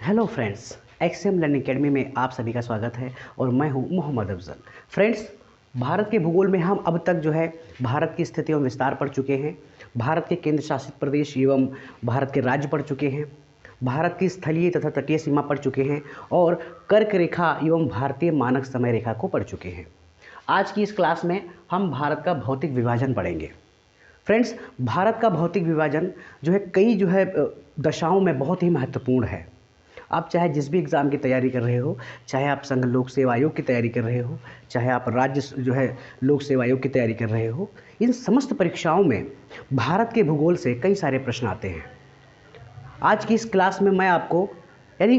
Hello friends, XM learning academy में आप सभी का स्वागत है और मैं हूं मोहम्मद अफजल। फ्रेंड्स, भारत के भूगोल में हम अब तक भारत की स्थिति एवं विस्तार पढ़ चुके हैं। भारत के केंद्र शासित प्रदेश एवं भारत के राज्य पढ़ चुके हैं। भारत की स्थलीय तथा तटीय सीमा पढ़ चुके हैं और कर्क रेखा एवं भारतीय मानक समय रेखा को पढ़ चुके हैं। आज की इस क्लास में हम भारत का भौतिक विभाजन पढ़ेंगे। फ्रेंड्स, भारत का भौतिक विभाजन कई दशाओं में बहुत ही महत्वपूर्ण है। आप चाहे जिस भी एग्ज़ाम की तैयारी कर रहे हो, चाहे आप संघ लोक सेवा आयोग की तैयारी कर रहे हो, चाहे आप राज्य लोक सेवा आयोग की तैयारी कर रहे हो, इन समस्त परीक्षाओं में भारत के भूगोल से कई सारे प्रश्न आते हैं। आज की इस क्लास में मैं आपको यानी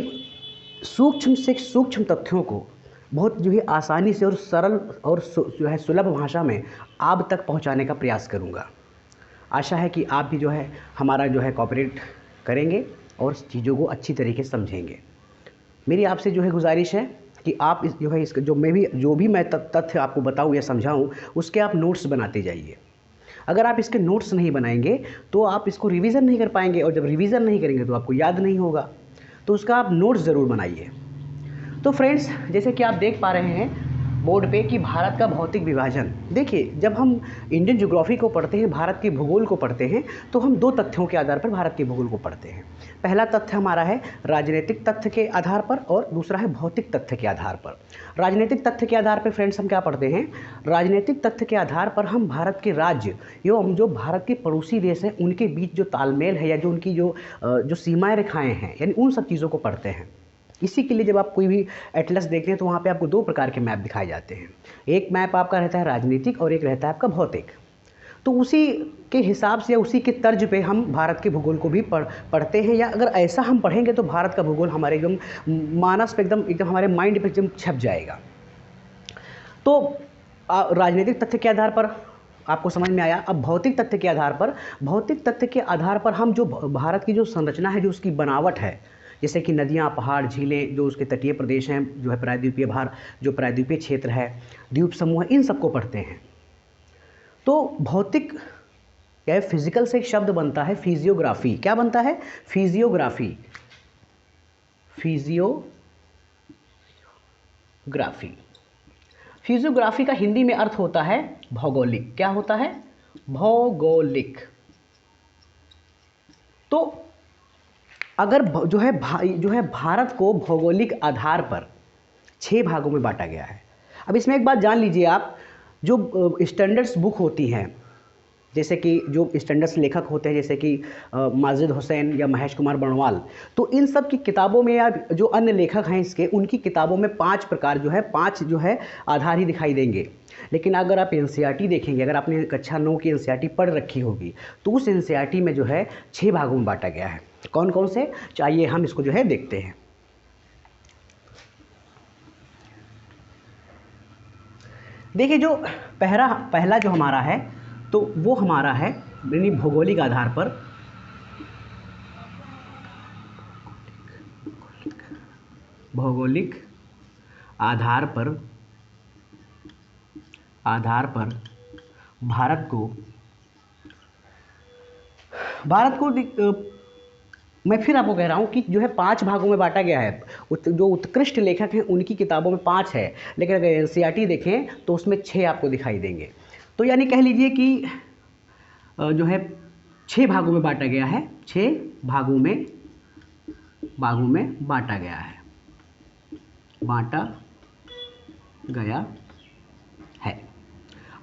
सूक्ष्म से सूक्ष्म तथ्यों को बहुत आसानी से और सरल और सुलभ भाषा में आप तक पहुंचाने का प्रयास करूंगा। आशा है कि आप भी हमारा कोऑपरेट करेंगे और चीज़ों को अच्छी तरीके से समझेंगे। मेरी आपसे गुजारिश है कि आप इस इसका जो भी मैं तथ्य आपको बताऊं या समझाऊं, उसके आप नोट्स बनाते जाइए। अगर आप इसके नोट्स नहीं बनाएंगे तो आप इसको रिवीजन नहीं कर पाएंगे, और जब रिवीजन नहीं करेंगे तो आपको याद नहीं होगा। तो उसका आप नोट्स ज़रूर बनाइए। तो फ्रेंड्स, जैसे कि आप देख पा रहे हैं बोर्ड पे कि भारत का भौतिक विभाजन। देखिए, जब हम इंडियन ज्योग्राफी को पढ़ते हैं, भारत के भूगोल को पढ़ते हैं, तो हम दो तथ्यों के आधार पर भारत के भूगोल को पढ़ते हैं। पहला तथ्य हमारा है राजनीतिक तथ्य के आधार पर और दूसरा है भौतिक तथ्य के आधार पर। राजनीतिक तथ्य के आधार पर फ्रेंड्स हम क्या पढ़ते हैं? राजनीतिक तथ्य के आधार पर हम भारत के राज्य एवं जो भारत के पड़ोसी देश हैं उनके बीच जो तालमेल है या जो उनकी जो सीमाएँ रेखाएँ हैं, यानी उन सब चीज़ों को पढ़ते हैं। इसी के लिए जब आप कोई भी एटलस देखते हैं तो वहाँ पे आपको दो प्रकार के मैप दिखाए जाते हैं। एक मैप आपका रहता है राजनीतिक और एक रहता है आपका भौतिक। तो उसी के हिसाब से या उसी के तर्ज पे हम भारत के भूगोल को भी पढ़ते हैं, या अगर ऐसा हम पढ़ेंगे तो भारत का भूगोल हमारे एकदम मानस पे एकदम हमारे माइंड पे एकदम छप जाएगा। तो राजनीतिक तथ्य के आधार पर आपको समझ में आया। अब भौतिक तथ्य के आधार पर, भौतिक तथ्य के आधार पर हम जो भारत की जो संरचना है, जो उसकी बनावट है, जैसे कि नदियाँ, पहाड़, झीलें, जो उसके तटीय प्रदेश हैं, प्रायद्वीपीय जो प्रायद्वीपीय क्षेत्र है, द्वीप समूह है, इन सबको पढ़ते हैं। तो भौतिक या फिजिकल से एक शब्द बनता है फिजियोग्राफी। क्या बनता है? फिजियोग्राफी। फिजियोग्राफी फिजियोग्राफी का हिंदी में अर्थ होता है भौगोलिक। क्या होता है? भौगोलिक। तो अगर भारत को भौगोलिक आधार पर 6 भागों में बांटा गया है। अब इसमें एक बात जान लीजिए आप, जो स्टैंडर्ड्स बुक होती हैं, जैसे कि जो स्टैंडर्ड्स लेखक होते हैं, जैसे कि माजिद हुसैन या महेश कुमार बर्णवाल, तो इन सब की किताबों में या जो अन्य लेखक हैं इसके, उनकी किताबों में 5 प्रकार पाँच आधार ही दिखाई देंगे। लेकिन अगर आप एनसीईआरटी देखेंगे, अगर आपने कक्षा 9 की एनसीईआरटी पढ़ रखी होगी, तो उस एनसीईआरटी में 6 भागों में बांटा गया है। कौन कौन से? चाहिए हम इसको देखते हैं। देखिए, जो पहला जो हमारा है, तो वो हमारा है यानी भौगोलिक आधार पर। भौगोलिक आधार पर भारत को मैं फिर आपको कह रहा हूँ कि 5 भागों में बांटा गया है। जो उत्कृष्ट लेखक हैं उनकी किताबों में 5 है, लेकिन अगर एनसीईआरटी देखें तो उसमें 6 आपको दिखाई देंगे। तो यानी कह लीजिए कि 6 भागों में बांटा गया है। 6 भागों में बांटा गया है।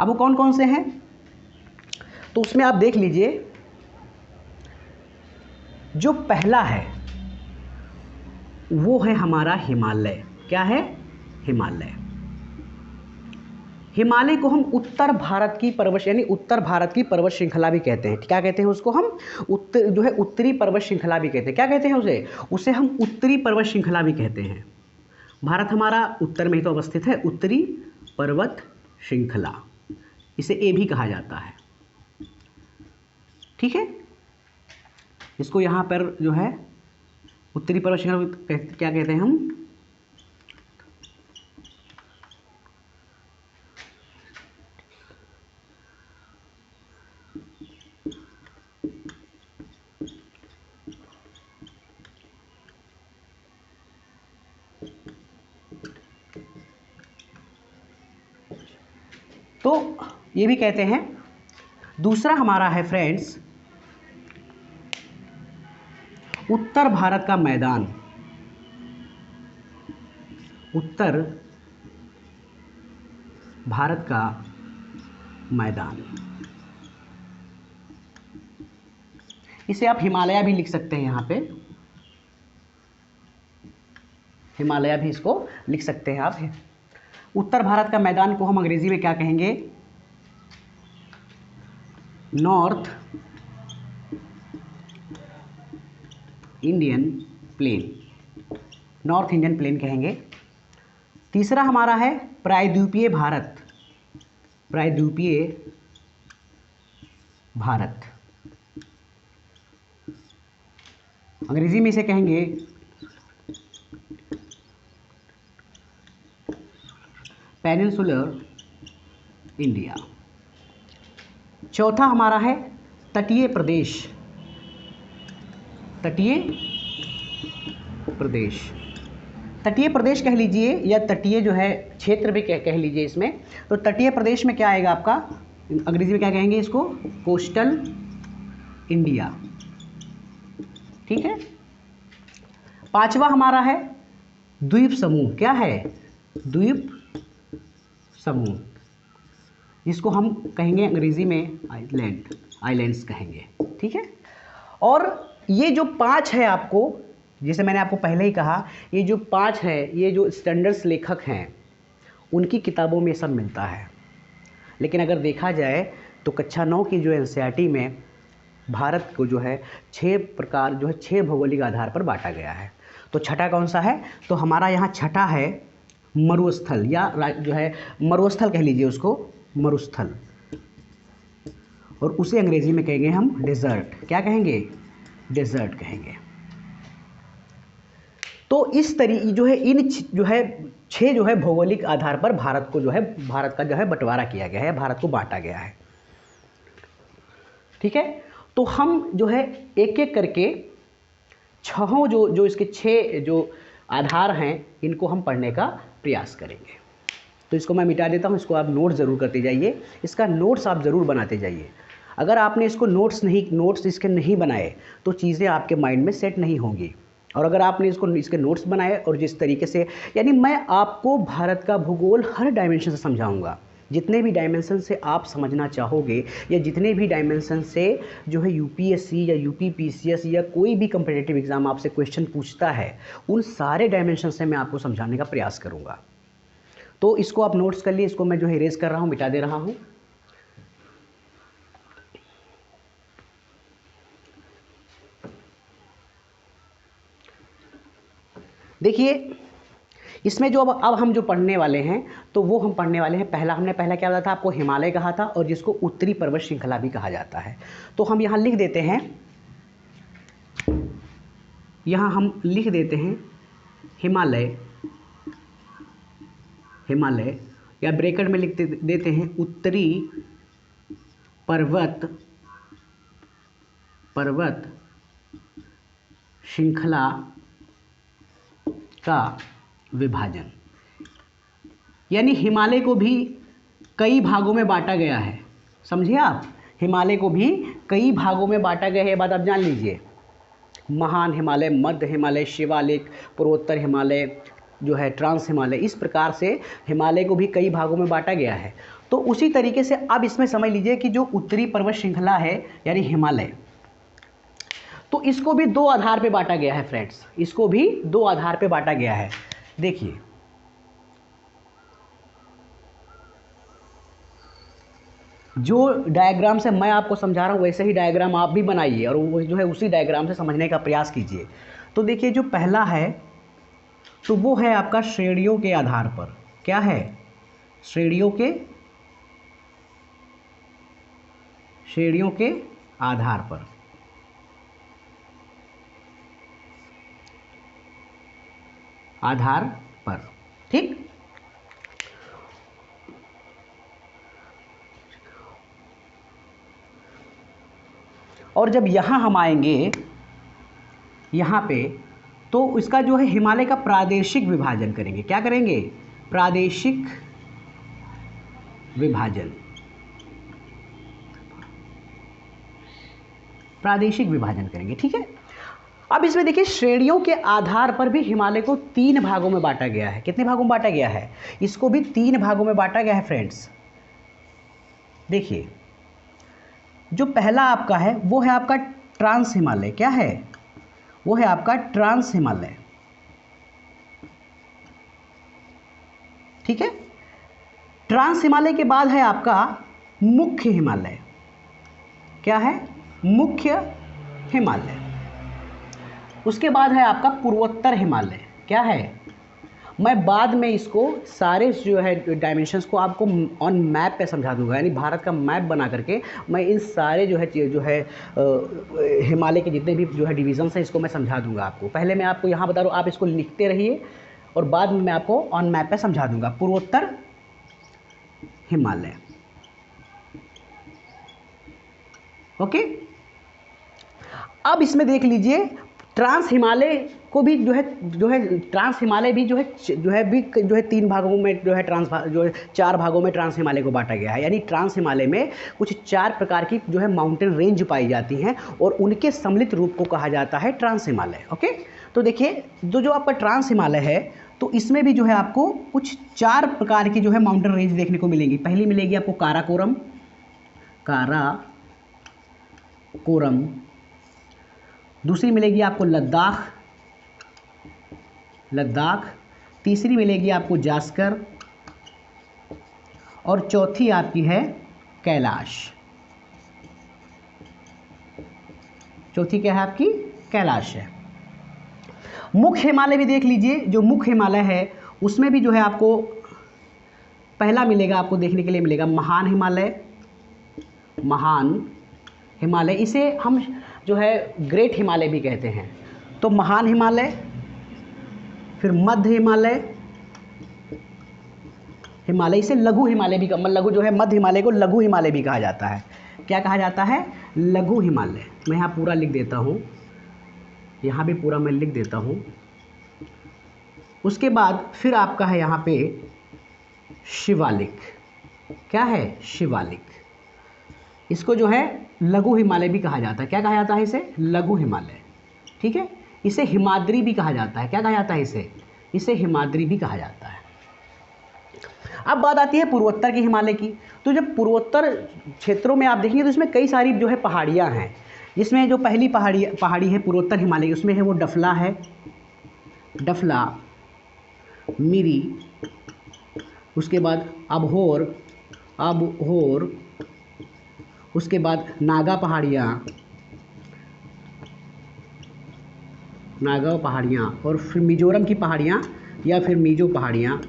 अब वो कौन कौन से हैं? तो उसमें आप देख लीजिए, जो पहला है वो है हमारा हिमालय। क्या है? हिमालय। हिमालय को हम उत्तर भारत की पर्वत श्रृंखला भी कहते हैं। क्या कहते हैं उसको? हम उत्तरी पर्वत श्रृंखला भी कहते हैं। क्या कहते हैं उसे हम उत्तरी पर्वत श्रृंखला भी कहते हैं। भारत हमारा उत्तर में ही तो अवस्थित है। उत्तरी पर्वत श्रृंखला, इसे ए भी कहा जाता है। ठीक है, इसको यहाँ पर उत्तरी पर्वत श्रृंखला क्या कहते हैं हम? तो ये भी कहते हैं। दूसरा हमारा है फ्रेंड्स उत्तर भारत का मैदान। उत्तर भारत का मैदान, इसे आप हिमालय भी लिख सकते हैं। यहाँ पे हिमालय भी इसको लिख सकते हैं आप। उत्तर भारत का मैदान को हम अंग्रेजी में क्या कहेंगे? North Indian plain, north Indian plain कहेंगे। तीसरा हमारा है प्रायद्वीपीय भारत। प्रायद्वीपीय भारत, अंग्रेजी में इसे कहेंगे पेनिनसुलर इंडिया। चौथा हमारा है तटीय प्रदेश। तटीय प्रदेश, तटीय प्रदेश कह लीजिए या तटीय जो है क्षेत्र भी कह लीजिए इसमें। तो तटीय प्रदेश में क्या आएगा आपका? अंग्रेजी में क्या कहेंगे इसको? Coastal India. ठीक है। पांचवा हमारा है द्वीप समूह। क्या है? द्वीप समूह, जिसको हम कहेंगे अंग्रेजी में आइलैंड, आइलैंड्स कहेंगे। ठीक है। और ये जो 5 है आपको, जैसे मैंने आपको पहले ही कहा, ये जो 5 है, ये जो स्टैंडर्ड्स लेखक हैं उनकी किताबों में सब मिलता है। लेकिन अगर देखा जाए तो कक्षा 9 की जो एनसीईआरटी में भारत को जो है 6 प्रकार जो है 6 भौगोलिक आधार पर बांटा गया है। तो छठा कौन सा है? तो हमारा यहाँ छठा है मरुस्थल, या जो है मरुस्थल कह लीजिए उसको, मरुस्थल। और उसे अंग्रेजी में कहेंगे हम डेजर्ट। क्या कहेंगे? डेजर्ट कहेंगे। तो इस तरीके जो है इन जो है 6 जो है भौगोलिक आधार पर भारत को जो है, भारत का जो है बंटवारा किया गया है, भारत को बांटा गया है। ठीक है। तो हम जो है एक एक करके 6 जो इसके 6 जो आधार हैं इनको हम पढ़ने का प्रयास करेंगे। तो इसको मैं मिटा देता हूँ, इसको आप नोट ज़रूर करते जाइए, इसका नोट्स आप ज़रूर बनाते जाइए। अगर आपने इसको नोट्स इसके नहीं बनाए तो चीज़ें आपके माइंड में सेट नहीं होंगी। और अगर आपने इसके नोट्स बनाए और जिस तरीके से, यानी मैं आपको भारत का भूगोल हर डायमेंशन से समझाऊंगा। जितने भी डायमेंशन से आप समझना चाहोगे या जितने भी डायमेंशन से जो है यूपीएससी या यूपीपीसीएस या कोई भी कम्पिटिटिव एग्ज़ाम आपसे क्वेश्चन पूछता है, उन सारे डायमेंशन से मैं आपको समझाने का प्रयास करूँगा। तो इसको आप नोट्स कर लिए, इसको मैं जो है इरेज कर रहा हूँ, मिटा दे रहा हूँ। देखिए इसमें जो अब हम जो पढ़ने वाले हैं तो वो हम पढ़ने वाले हैं, हमने पहला क्या बताया था आपको? हिमालय कहा था, और जिसको उत्तरी पर्वत श्रृंखला भी कहा जाता है। तो हम यहाँ लिख देते हैं, यहाँ हम लिख देते हैं हिमालय, हिमालय, या ब्रैकेट में लिख देते हैं उत्तरी पर्वत श्रृंखला का विभाजन। यानी हिमालय को भी कई भागों में बांटा गया है। समझिए आप, हिमालय को भी कई भागों में बांटा गया है, ये बात आप जान लीजिए। महान हिमालय, मध्य हिमालय, शिवालिक, पूर्वोत्तर हिमालय जो है, ट्रांस हिमालय, इस प्रकार से हिमालय को भी कई भागों में बांटा गया है। तो उसी तरीके से अब इसमें समझ लीजिए कि जो उत्तरी पर्वत श्रृंखला है यानी हिमालय, तो इसको भी 2 आधार पे बांटा गया है फ्रेंड्स, इसको भी 2 आधार पे बांटा गया है। देखिए जो डायग्राम से मैं आपको समझा रहा हूँ वैसे ही डायग्राम आप भी बनाइए और वो जो है उसी डायग्राम से समझने का प्रयास कीजिए। तो देखिए जो पहला है तो वो है आपका श्रेणियों के आधार पर। क्या है? श्रेणियों के आधार पर। ठीक। और जब यहाँ हम आएंगे यहाँ पे, तो इसका जो है हिमालय का प्रादेशिक विभाजन करेंगे। क्या करेंगे? प्रादेशिक विभाजन, प्रादेशिक विभाजन करेंगे। ठीक है, अब इसमें देखिए श्रेणियों के आधार पर भी हिमालय को 3 भागों में बांटा गया है। कितने भागों में बांटा गया है? इसको भी 3 भागों में बांटा गया है फ्रेंड्स। देखिए, जो पहला आपका है वो है आपका ट्रांस हिमालय। क्या है? वो है आपका ट्रांस हिमालय। ठीक है, ट्रांस हिमालय के बाद है आपका मुख्य हिमालय। क्या है? मुख्य हिमालय। उसके बाद है आपका पूर्वोत्तर हिमालय। क्या है? मैं बाद में इसको सारे जो है डायमेंशंस को आपको ऑन मैप पे समझा दूंगा, यानी भारत का मैप बना करके मैं इन सारे जो है हिमालय के जितने भी जो है डिवीजन्स हैं इसको मैं समझा दूंगा आपको। पहले मैं आपको यहाँ बता रहा हूँ, आप इसको लिखते रहिए और बाद में मैं आपको ऑन मैप पे समझा दूंगा। पूर्वोत्तर हिमालय, ओके। अब इसमें देख लीजिए ट्रांस हिमालय को भी जो है ट्रांस हिमालय भी जो है 3 भागों में जो है 4 भागों में ट्रांस हिमालय को बांटा गया है। यानी ट्रांस हिमालय में कुछ 4 प्रकार की जो है माउंटेन रेंज पाई जाती हैं और उनके सम्मिलित रूप को कहा जाता है ट्रांस हिमालय। ओके, तो देखिए जो आपका ट्रांस हिमालय है तो इसमें भी जो है आपको कुछ 4 प्रकार की जो है माउंटेन रेंज देखने को मिलेंगी। पहली मिलेगी आपको काराकोरम, दूसरी मिलेगी आपको लद्दाख, तीसरी मिलेगी आपको जास्कर और चौथी आपकी है कैलाश। चौथी क्या है आपकी? कैलाश है। मुख्य हिमालय भी देख लीजिए, जो मुख्य हिमालय है उसमें भी जो है आपको पहला मिलेगा, आपको देखने के लिए मिलेगा महान हिमालय। इसे हम जो है ग्रेट हिमालय भी कहते हैं। तो महान हिमालय, फिर मध्य हिमालय, इसे लघु हिमालय भी लघु जो है मध्य हिमालय को लघु हिमालय भी कहा जाता है। क्या कहा जाता है? लघु हिमालय। मैं यहाँ पूरा लिख देता हूँ, यहाँ भी पूरा मैं लिख देता हूँ। उसके बाद फिर आपका है यहाँ पे शिवालिक। क्या है? शिवालिक। इसको जो है लघु हिमालय भी कहा जाता है। क्या कहा जाता है इसे? लघु हिमालय। ठीक है, इसे हिमाद्री भी कहा जाता है। क्या कहा जाता है इसे हिमाद्री भी कहा जाता है। अब बात आती है पूर्वोत्तर की हिमालय की। तो जब पूर्वोत्तर क्षेत्रों में आप देखेंगे तो इसमें कई सारी जो है पहाड़ियाँ हैं, जिसमें जो पहली पहाड़ी है पूर्वोत्तर हिमालय, उसमें है वो डफला, मिरी, उसके बाद अबहोर, उसके बाद नागा पहाड़ियाँ और फिर मिजोरम की पहाड़ियाँ या फिर मिजो पहाड़ियाँ।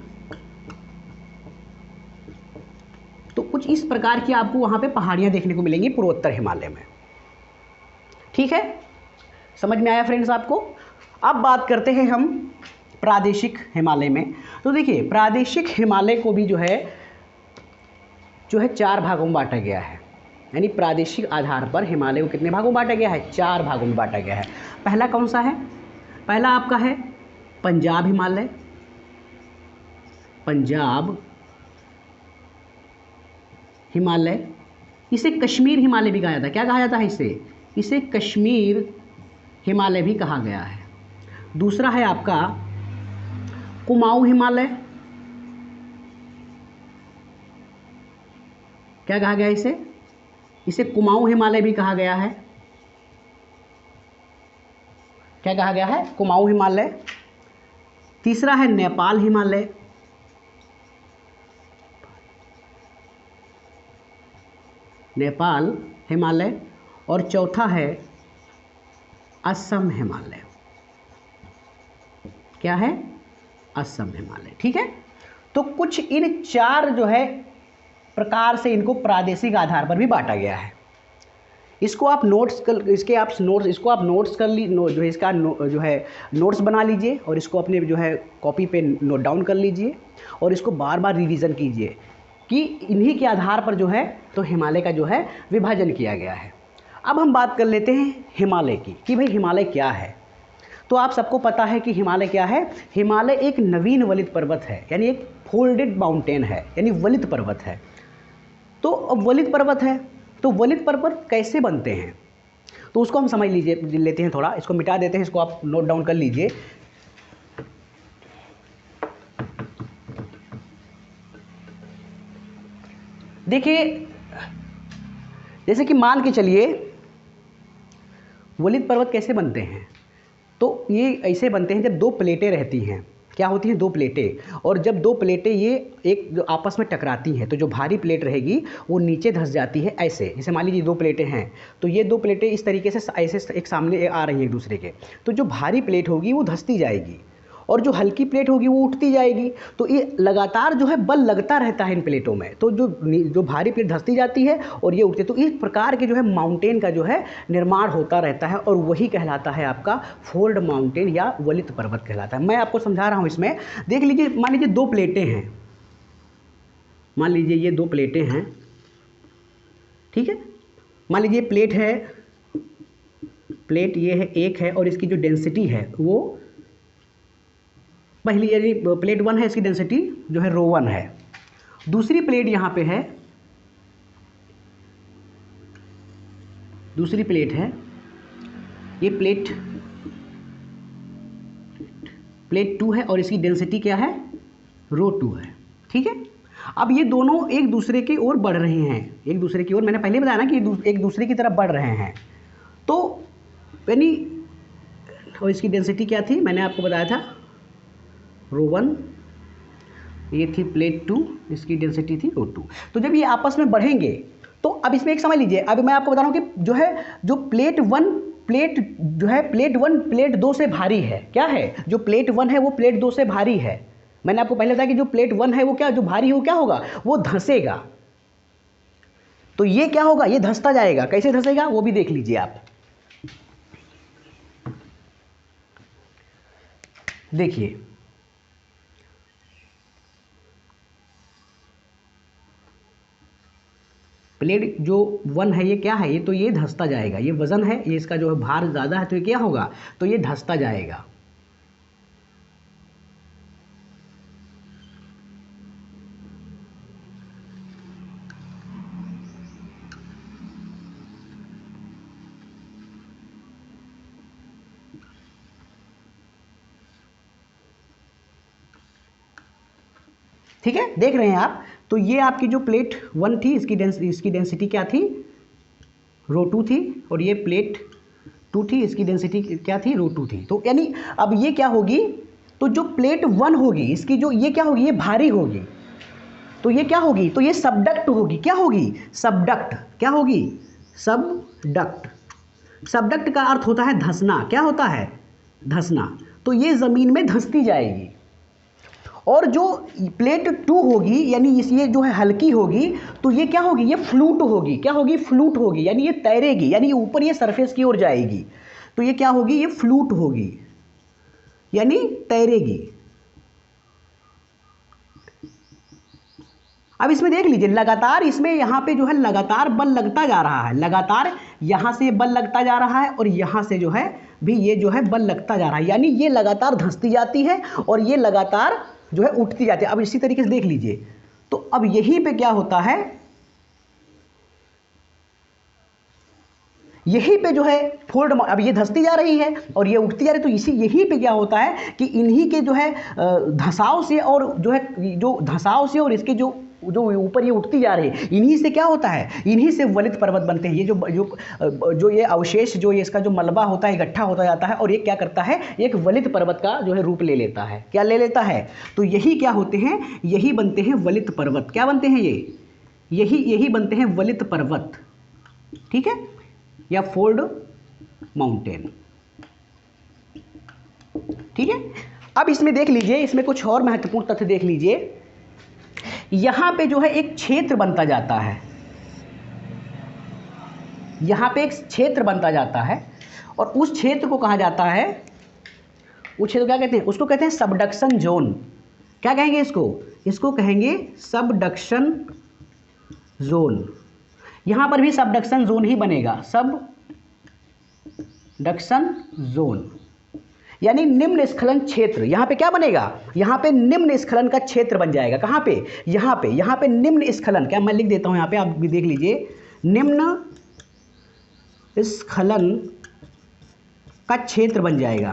तो कुछ इस प्रकार की आपको वहाँ पे पहाड़ियाँ देखने को मिलेंगी पूर्वोत्तर हिमालय में। ठीक है, समझ में आया फ्रेंड्स आपको? अब बात करते हैं हम प्रादेशिक हिमालय में। तो देखिए प्रादेशिक हिमालय को भी जो है 4 भागों में बांटा गया है। यानी प्रादेशिक आधार पर हिमालय को कितने भागों में बांटा गया है? 4 भागों में बांटा गया है। पहला कौन सा है? पहला आपका है पंजाब हिमालय। इसे कश्मीर हिमालय भी कहा जाता है। क्या कहा जाता है इसे कश्मीर हिमालय भी कहा गया है। दूसरा है आपका कुमाऊं हिमालय। क्या कहा गया इसे कुमाऊं हिमालय भी कहा गया है। क्या कहा गया है? कुमाऊं हिमालय। तीसरा है नेपाल हिमालय और चौथा है असम हिमालय। क्या है? असम हिमालय। ठीक है, तो कुछ इन 4 जो है प्रकार से इनको प्रादेशिक आधार पर भी बांटा गया है। इसको आप नोट्स बना लीजिए और इसको अपने जो है कॉपी पे नोट डाउन कर लीजिए और इसको बार बार रिवीजन कीजिए कि इन्हीं के आधार पर जो है तो हिमालय का जो है विभाजन किया गया है। अब हम बात कर लेते हैं हिमालय की कि भाई हिमालय क्या है। तो आप सबको पता है कि हिमालय क्या है। हिमालय एक नवीन वलित पर्वत है, यानी एक फोल्डेड माउंटेन है, यानी वलित पर्वत है। तो अब वलित पर्वत है, तो वलित पर्वत कैसे बनते हैं तो उसको हम समझ लेते हैं थोड़ा, इसको मिटा देते हैं, इसको आप नोट डाउन कर लीजिए। देखिए जैसे कि मान के चलिए वलित पर्वत कैसे बनते हैं, तो ये ऐसे बनते हैं जब दो प्लेटें रहती हैं। क्या होती हैं? दो प्लेटें। और जब दो प्लेटें ये एक जो आपस में टकराती हैं तो जो भारी प्लेट रहेगी वो नीचे धंस जाती है ऐसे। जैसे मान लीजिए दो प्लेटें हैं, तो ये दो प्लेटें इस तरीके से ऐसे एक सामने आ रही हैं एक दूसरे के, तो जो भारी प्लेट होगी वो धंसती जाएगी और जो हल्की प्लेट होगी वो उठती जाएगी। तो ये लगातार जो है बल लगता रहता है इन प्लेटों में, तो जो भारी प्लेट धंसती जाती है और ये उठती है, तो इस प्रकार के जो है माउंटेन का जो है निर्माण होता रहता है और वही कहलाता है आपका फोल्ड माउंटेन या वलित पर्वत कहलाता है। मैं आपको समझा रहा हूँ इसमें। देख लीजिए, मान लीजिए दो प्लेटें हैं, मान लीजिए ये दो प्लेटें हैं, ठीक है। मान लीजिए प्लेट है, प्लेट ये है एक है और इसकी जो डेंसिटी है वो पहली यदि प्लेट 1 है, इसकी डेंसिटी जो है ρ1 है। दूसरी प्लेट यहाँ पे है, दूसरी प्लेट है, ये प्लेट 2 है और इसकी डेंसिटी क्या है? ρ2 है, ठीक है। अब ये दोनों एक दूसरे की ओर बढ़ रहे हैं, एक दूसरे की ओर, मैंने पहले बताया ना कि एक दूसरे की तरफ बढ़ रहे हैं। तो यानी और इसकी डेंसिटी क्या थी, मैंने आपको बताया था ρ1, ये थी प्लेट 2, इसकी डेंसिटी थी ρ2। तो जब ये आपस में बढ़ेंगे तो अब इसमें एक समझ लीजिए, अब मैं आपको बता रहा हूँ कि जो है जो प्लेट 1 प्लेट 2 से भारी है। क्या है? जो प्लेट 1 है वो प्लेट 2 से भारी है। मैंने आपको पहले बताया कि जो प्लेट 1 है वो क्या, जो भारी है वो क्या होगा, वो धंसेगा। तो ये क्या होगा, ये धंसता जाएगा। कैसे धंसेगा वो भी देख लीजिए आप। देखिए प्लेट जो 1 है ये क्या है, ये तो ये धंसता जाएगा, ये वजन है, ये इसका जो है भार ज़्यादा है, तो ये क्या होगा, तो ये धंसता जाएगा। ठीक है, देख रहे हैं आप। तो ये आपकी जो प्लेट 1 थी, इसकी डेंसिटी क्या थी, ρ2 थी, और ये प्लेट 2 थी, इसकी डेंसिटी क्या थी, ρ2 थी। तो यानी अब ये क्या होगी, तो जो प्लेट 1 होगी इसकी जो ये क्या होगी, ये भारी होगी, तो ये क्या होगी, तो ये सबडक्ट होगी। क्या होगी? सबडक्ट। क्या होगी? सबडक्ट। सबडक्ट का अर्थ होता है धंसना। क्या होता है? धंसना। तो ये ज़मीन में धंसती जाएगी। और जो प्लेट 2 होगी यानी ये जो है हल्की होगी, तो ये क्या होगी, ये फ्लूट होगी। क्या होगी? फ्लूट होगी, यानी ये तैरेगी, यानी ये ऊपर ये सरफेस की ओर जाएगी। तो ये क्या होगी, ये फ्लूट होगी, यानी तैरेगी। अब इसमें देख लीजिए, लगातार इसमें यहाँ पे जो है लगातार बल लगता जा रहा है, लगातार यहाँ से बल लगता जा रहा है और यहाँ से जो है भी ये जो है बल लगता जा रहा है, यानी ये लगातार धंसती जाती है और ये लगातार जो है उठती जाती है। अब इसी तरीके से देख लीजिए, तो अब यहीं पे क्या होता है, यहीं पे जो है फोल्ड, अब ये धंसती जा रही है और ये उठती जा रही है, तो इसी यहीं पे क्या होता है कि इन्हीं के जो है धंसाव से और जो है जो धंसाव से और इसके जो ऊपर ये उठती जा रही है, इन्हीं से क्या होता है, इन्हीं से वलित पर्वत बनते हैं। ये जो ये अवशेष जो ये इसका जो मलबा होता है इकट्ठा होता जाता है और ये क्या करता है, एक वलित पर्वत का जो है रूप ले लेता है। क्या ले लेता है? तो यही क्या होते हैं, यही बनते हैं वलित पर्वत। क्या बनते हैं ये? यही बनते हैं वलित पर्वत, ठीक है, या फोल्ड माउंटेन, ठीक है। अब इसमें देख लीजिए, इसमें कुछ और महत्वपूर्ण तथ्य देख लीजिए। यहां पे जो है एक क्षेत्र बनता जाता है, यहां पे एक क्षेत्र बनता जाता है और उस क्षेत्र को कहा जाता है, उस क्षेत्र को क्या कहते हैं, उसको कहते हैं सबडक्शन जोन। क्या कहेंगे इसको? इसको कहेंगे सबडक्शन जोन। यहां पर भी सबडक्शन जोन ही बनेगा, सबडक्शन जोन। यानी निम्न स्खलन क्षेत्र, यहाँ पे क्या बनेगा, यहाँ पे निम्न स्खलन का क्षेत्र बन जाएगा। कहाँ पे, यहाँ पे निम्न स्खलन, क्या मैं लिख देता हूँ यहाँ पे, आप भी देख लीजिए, निम्न स्खलन का क्षेत्र बन जाएगा।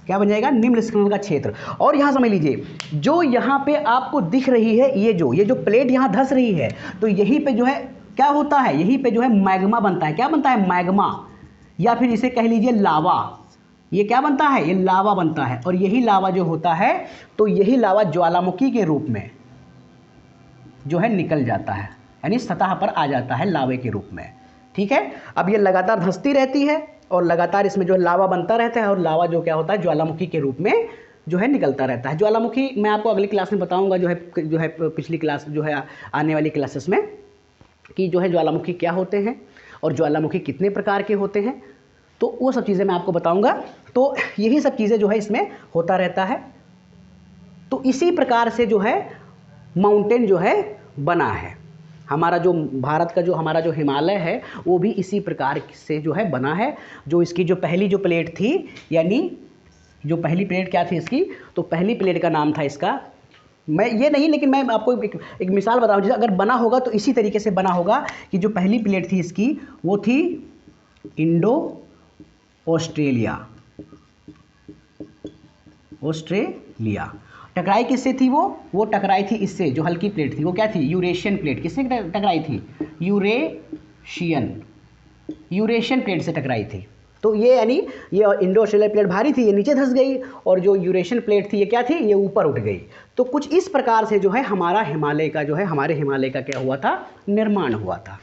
क्या बन जाएगा, निम्न स्खलन का क्षेत्र। और यहाँ समझ लीजिए, जो यहाँ पे आपको दिख रही है ये जो प्लेट यहाँ धंस रही है, तो यहीं पे जो है क्या होता है, यहीं पे जो है मैग्मा बनता है। क्या बनता है, मैग्मा, या फिर इसे कह लीजिए लावा। ये क्या बनता है, ये लावा बनता है। और यही लावा जो होता है, तो यही लावा ज्वालामुखी के रूप में जो है निकल जाता है, यानी सतह पर आ जाता है लावे के रूप में। ठीक है, अब ये लगातार धंसती रहती है और लगातार इसमें जो है लावा बनता रहता है, और लावा जो क्या होता है ज्वालामुखी के रूप में जो है निकलता रहता है। ज्वालामुखी मैं आपको अगली क्लास में बताऊंगा, जो है पिछली क्लास जो है आने वाली क्लासेस में, कि जो है ज्वालामुखी क्या होते हैं और ज्वालामुखी कितने प्रकार के होते हैं, तो वो सब चीज़ें मैं आपको बताऊंगा। तो यही सब चीज़ें जो है इसमें होता रहता है। तो इसी प्रकार से जो है माउंटेन जो है बना है। हमारा जो भारत का जो हमारा जो हिमालय है वो भी इसी प्रकार से जो है बना है। जो इसकी जो पहली जो प्लेट थी, यानी जो पहली प्लेट क्या थी इसकी, तो पहली प्लेट का नाम था इसका, मैं ये नहीं, लेकिन मैं आपको एक मिसाल बताऊं, जैसे अगर बना होगा तो इसी तरीके से बना होगा कि जो पहली प्लेट थी इसकी वो थी इंडो ऑस्ट्रेलिया, टकराई किससे थी, वो टकराई थी इससे, जो हल्की प्लेट थी वो क्या थी, यूरेशियन प्लेट। किससे टकराई थी, यूरेशियन प्लेट से टकराई थी। तो ये यानी ये इंडो ऑस्ट्रेलिया प्लेट भारी थी, ये नीचे धंस गई, और जो यूरेशियन प्लेट थी ये क्या थी, ये ऊपर उठ गई। तो कुछ इस प्रकार से जो है हमारा हिमालय का जो है, हमारे हिमालय का क्या हुआ था, निर्माण हुआ था।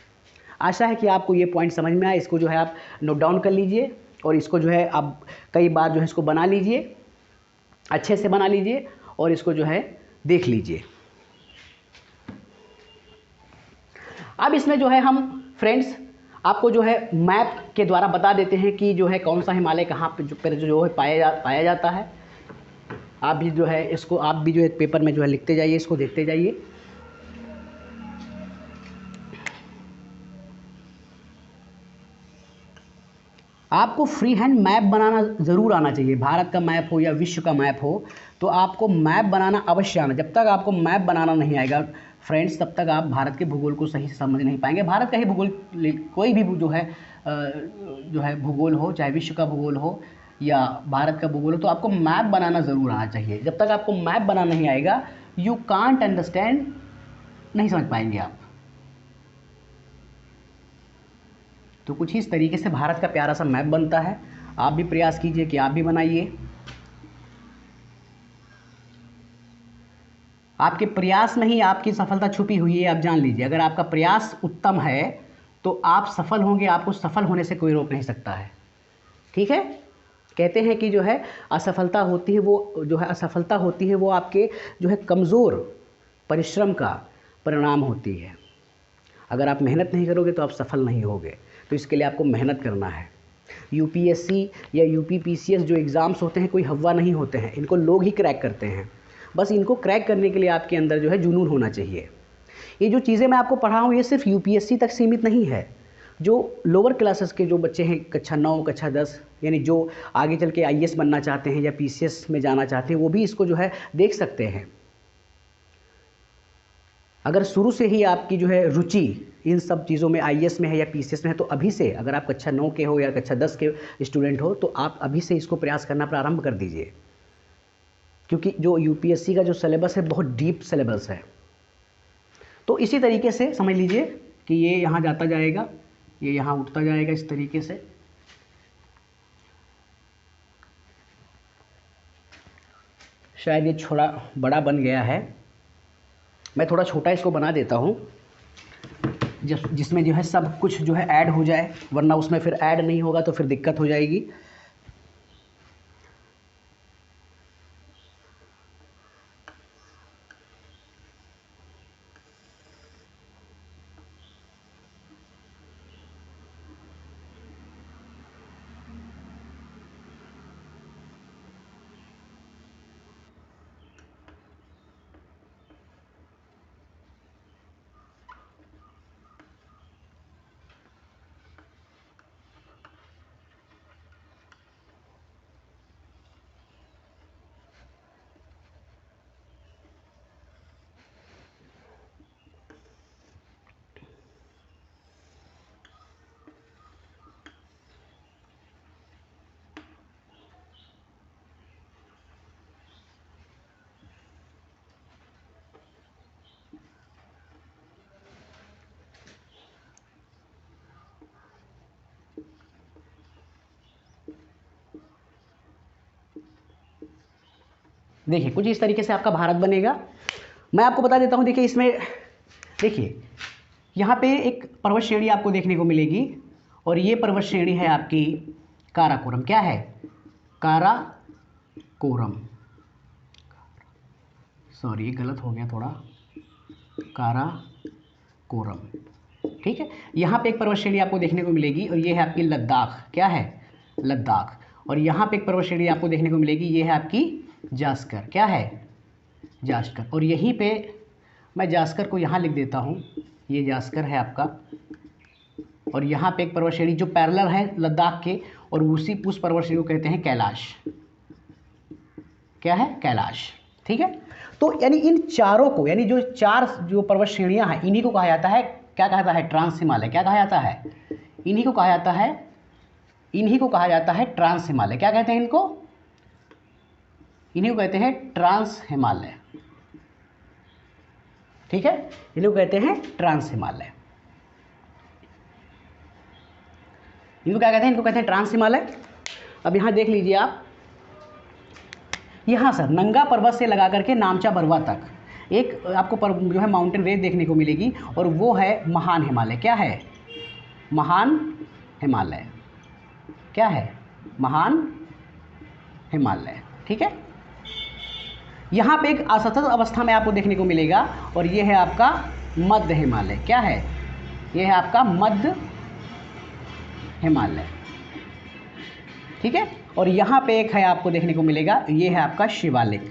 आशा है कि आपको ये पॉइंट समझ में आया। इसको जो है आप नोट डाउन कर लीजिए, और इसको जो है आप कई बार जो है इसको बना लीजिए, अच्छे से बना लीजिए, और इसको जो है देख लीजिए। अब इसमें जो है हम फ्रेंड्स आपको जो है मैप के द्वारा बता देते हैं कि जो है कौन सा हिमालय कहाँ पर जो है पाया जाता है। आप भी जो है इसको, आप भी जो है पेपर में जो है लिखते जाइए, इसको देखते जाइए। आपको फ्री हैंड मैप बनाना ज़रूर आना चाहिए। भारत का मैप हो या विश्व का मैप हो, तो आपको मैप बनाना अवश्य आना। जब तक आपको मैप बनाना नहीं आएगा फ्रेंड्स, तब तक आप भारत के भूगोल को सही से समझ नहीं पाएंगे। भारत का ही भूगोल, कोई भी जो है भूगोल हो, चाहे विश्व का भूगोल हो या भारत का भूगोल हो, तो आपको मैप बनाना ज़रूर आना चाहिए। जब तक आपको मैप बनाना नहीं आएगा, यू कांट अंडरस्टैंड, नहीं समझ पाएंगे आप। तो कुछ इस तरीके से भारत का प्यारा सा मैप बनता है। आप भी प्रयास कीजिए कि आप भी बनाइए। आपके प्रयास में ही आपकी सफलता छुपी हुई है, आप जान लीजिए। अगर आपका प्रयास उत्तम है तो आप सफल होंगे, आपको सफल होने से कोई रोक नहीं सकता है। ठीक है, कहते हैं कि जो है असफलता होती है, वो जो है असफलता होती है वो आपके जो है कमज़ोर परिश्रम का परिणाम होती है। अगर आप मेहनत नहीं करोगे तो आप सफल नहीं होगे। तो इसके लिए आपको मेहनत करना है। यूपीएससी या यूपीपीसीएस जो एग्ज़ाम्स होते हैं कोई हवा नहीं होते हैं, इनको लोग ही क्रैक करते हैं। बस इनको क्रैक करने के लिए आपके अंदर जो है जुनून होना चाहिए। ये जो चीज़ें मैं आपको पढ़ा हूँ ये सिर्फ यूपीएससी तक सीमित नहीं है। जो लोअर क्लासेस के जो बच्चे हैं, कक्षा 9 कक्षा 10, यानी जो आगे चल के आईएएस बनना चाहते हैं या पीसीएस में जाना चाहते हैं, वो भी इसको जो है देख सकते हैं। अगर शुरू से ही आपकी जो है रुचि इन सब चीज़ों में आईएएस में है या पीसीएस में है, तो अभी से, अगर आप कक्षा 9 के हो या कक्षा 10 के स्टूडेंट हो, तो आप अभी से इसको प्रयास करना प्रारंभ कर दीजिए। क्योंकि जो यूपीएससी का जो सिलेबस है बहुत डीप सिलेबस है। तो इसी तरीके से समझ लीजिए कि ये यहाँ जाता जाएगा, ये यहाँ उठता जाएगा इस तरीके से। शायद ये थोड़ा बड़ा बन गया है, मैं थोड़ा छोटा इसको बना देता हूँ, जिसमें जो है सब कुछ जो है ऐड हो जाए, वरना उसमें फिर ऐड नहीं होगा तो फिर दिक्कत हो जाएगी। देखिए कुछ इस तरीके से आपका भारत बनेगा। मैं आपको बता देता हूँ, देखिए इसमें देखिए यहाँ पे एक पर्वत श्रेणी आपको देखने को मिलेगी और ये पर्वत श्रेणी है आपकी काराकोरम। क्या है? काराकोरम, सॉरी गलत हो गया थोड़ा, काराकोरम, ठीक है। यहाँ पे एक पर्वत श्रेणी आपको देखने को मिलेगी और ये है आपकी लद्दाख। क्या है? लद्दाख। और यहाँ पे एक पर्वत श्रेणी आपको देखने को मिलेगी, ये है आपकी जास्कर। क्या है? जास्कर। और यहीं पे मैं जास्कर को यहाँ लिख देता हूँ, ये जास्कर है आपका। और यहाँ पे एक पर्वत श्रेणी जो पैरेलल है लद्दाख के, और उस पर्वत श्रेणी को कहते हैं कैलाश। क्या है? कैलाश, ठीक है। तो यानी इन चारों को, यानी जो चार जो पर्वत श्रेणियाँ हैं, इन्हीं को कहा जाता है, क्या कहा जाता है? ट्रांस हिमालय। क्या कहा जाता है? इन्हीं को कहा जाता है, इन्हीं को कहा जाता है ट्रांस हिमालय। क्या कहते हैं इनको? इन्हीं को कहते हैं ट्रांस हिमालय, ठीक है। इन्हीं को कहते हैं ट्रांस हिमालय। इनको क्या कहते हैं? इनको कहते हैं ट्रांस हिमालय। अब यहाँ देख लीजिए आप, यहाँ सर नंगा पर्वत से लगा करके नामचा बरवा तक एक आपको जो है माउंटेन रेंज देखने को मिलेगी, और वो है महान हिमालय। क्या है? महान हिमालय। क्या है? महान हिमालय, ठीक है। यहाँ पे एक असतत अवस्था में आपको देखने को मिलेगा, और ये है आपका मध्य हिमालय। क्या है? ये है आपका मध्य हिमालय, ठीक है। और यहाँ पे एक है आपको देखने को मिलेगा, ये है आपका शिवालिक।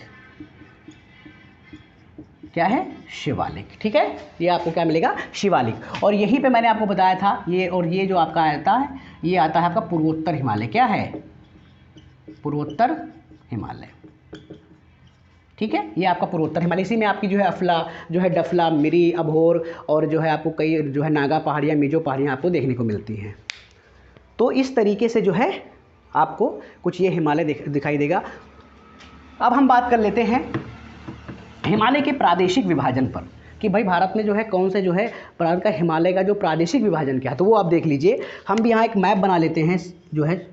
क्या है? शिवालिक, ठीक है। ये आपको क्या मिलेगा? शिवालिक। और यहीं पे मैंने आपको बताया था ये, और ये जो आपका आता है, ये आता है आपका पूर्वोत्तर हिमालय। क्या है? पूर्वोत्तर हिमालय, ठीक है। ये आपका पूर्वोत्तर हिमालय। इसी में आपकी जो है अफला, जो है डफला, मिरी, अभोर, और जो है आपको कई जो है नागा पहाड़ियाँ, मिजो पहाड़ियाँ आपको देखने को मिलती हैं। तो इस तरीके से जो है आपको कुछ ये हिमालय दिखाई देगा। अब हम बात कर लेते हैं हिमालय के प्रादेशिक विभाजन पर, कि भाई भारत में जो है कौन से जो है भारत का हिमालय का जो प्रादेशिक विभाजन क्या है। तो वो आप देख लीजिए, हम भी यहाँ एक मैप बना लेते हैं जो है।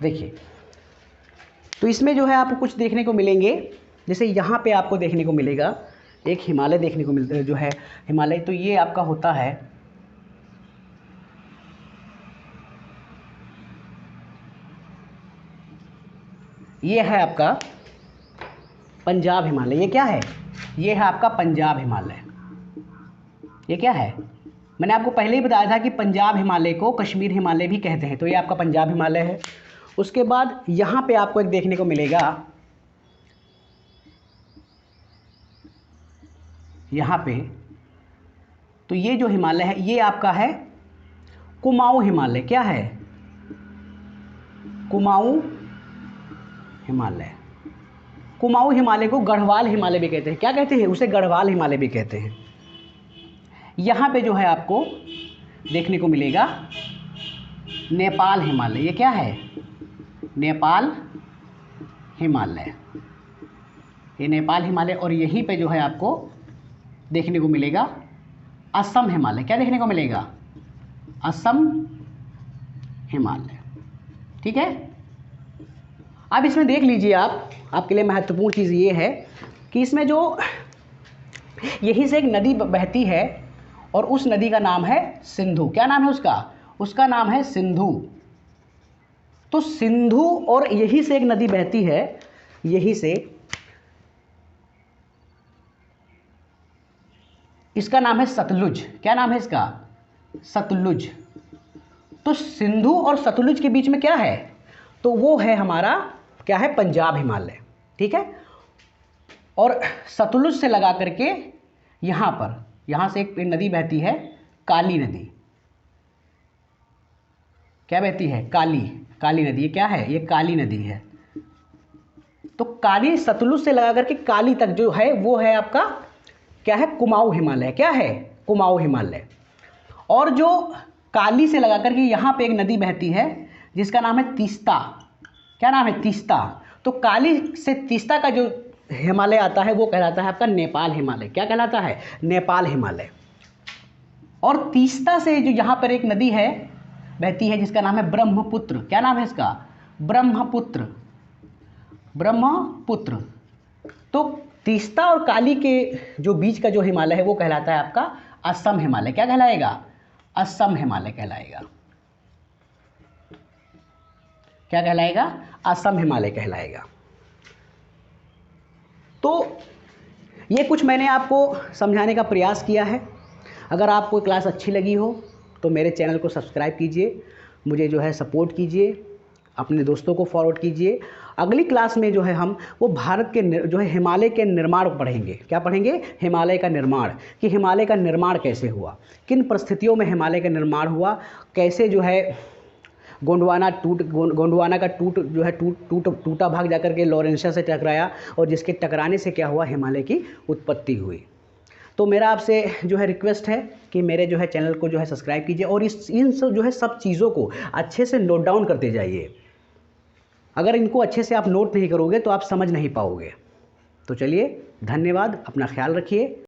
देखिए, तो इसमें जो है आपको कुछ देखने को मिलेंगे, जैसे यहाँ पे आपको देखने को मिलेगा एक हिमालय देखने को मिलता है, जो है हिमालय। तो ये आपका होता है, ये है आपका पंजाब हिमालय। ये क्या है? ये है आपका पंजाब हिमालय। ये क्या है? मैंने आपको पहले ही बताया था कि पंजाब हिमालय को कश्मीर हिमालय भी कहते हैं। तो ये आपका पंजाब हिमालय है। उसके बाद यहाँ पे आपको एक देखने को मिलेगा, यहाँ पे, तो ये जो हिमालय है ये आपका है कुमाऊं हिमालय। क्या है? कुमाऊं हिमालय। कुमाऊं हिमालय को गढ़वाल हिमालय भी कहते हैं। क्या कहते हैं? उसे गढ़वाल हिमालय भी कहते हैं। यहाँ पे जो है आपको देखने को मिलेगा नेपाल हिमालय। ये क्या है? नेपाल हिमालय। ये नेपाल हिमालय। और यहीं पे जो है आपको देखने को मिलेगा असम हिमालय। क्या देखने को मिलेगा? असम हिमालय, ठीक है। अब इसमें देख लीजिए आप, आपके लिए महत्वपूर्ण चीज़ ये है कि इसमें जो यहीं से एक नदी बहती है, और उस नदी का नाम है सिंधु। क्या नाम है उसका? उसका नाम है सिंधु। तो सिंधु, और यहीं से एक नदी बहती है, यहीं से, इसका नाम है सतलुज। क्या नाम है इसका? सतलुज। तो सिंधु और सतलुज के बीच में क्या है? तो वो है हमारा क्या है? पंजाब हिमालय, ठीक है। और सतलुज से लगा करके यहाँ पर, यहाँ से एक नदी बहती है, काली नदी। क्या बहती है? काली। काली नदी, ये क्या है? ये काली नदी है। तो काली सतलुज से लगा करके काली तक जो है वो है आपका क्या है? कुमाऊं हिमालय। क्या है? कुमाऊं हिमालय। और जो काली से लगा करके यहाँ पे एक नदी बहती है जिसका नाम है तीस्ता। क्या नाम है? तीस्ता। तो काली से तीस्ता का जो हिमालय आता है वो कहलाता है आपका नेपाल हिमालय। क्या कहलाता है? नेपाल हिमालय। और तीस्ता से जो यहाँ पर एक नदी है बहती है जिसका नाम है ब्रह्मपुत्र। क्या नाम है इसका? ब्रह्मपुत्र। ब्रह्मपुत्र। तो तीस्ता और काली के जो बीच का जो हिमालय है वो कहलाता है आपका असम हिमालय। क्या कहलाएगा? असम हिमालय कहलाएगा। क्या कहलाएगा? असम हिमालय कहलाएगा। तो ये कुछ मैंने आपको समझाने का प्रयास किया है। अगर आपको क्लास अच्छी लगी हो तो मेरे चैनल को सब्सक्राइब कीजिए, मुझे जो है सपोर्ट कीजिए, अपने दोस्तों को फॉरवर्ड कीजिए। अगली क्लास में जो है हम वो भारत के जो है हिमालय के निर्माण को पढ़ेंगे। क्या पढ़ेंगे? हिमालय का निर्माण, कि हिमालय का निर्माण कैसे हुआ, किन परिस्थितियों में हिमालय का निर्माण हुआ, कैसे जो है गोंडवाना का टूटा भाग जाकर के लॉरेंशिया से टकराया और जिसके टकराने से क्या हुआ? हिमालय की उत्पत्ति हुई। तो मेरा आपसे जो है रिक्वेस्ट है कि मेरे जो है चैनल को जो है सब्सक्राइब कीजिए और इन सब जो है सब चीज़ों को अच्छे से नोट डाउन करते जाइए। अगर इनको अच्छे से आप नोट नहीं करोगे तो आप समझ नहीं पाओगे। तो चलिए, धन्यवाद, अपना ख्याल रखिए।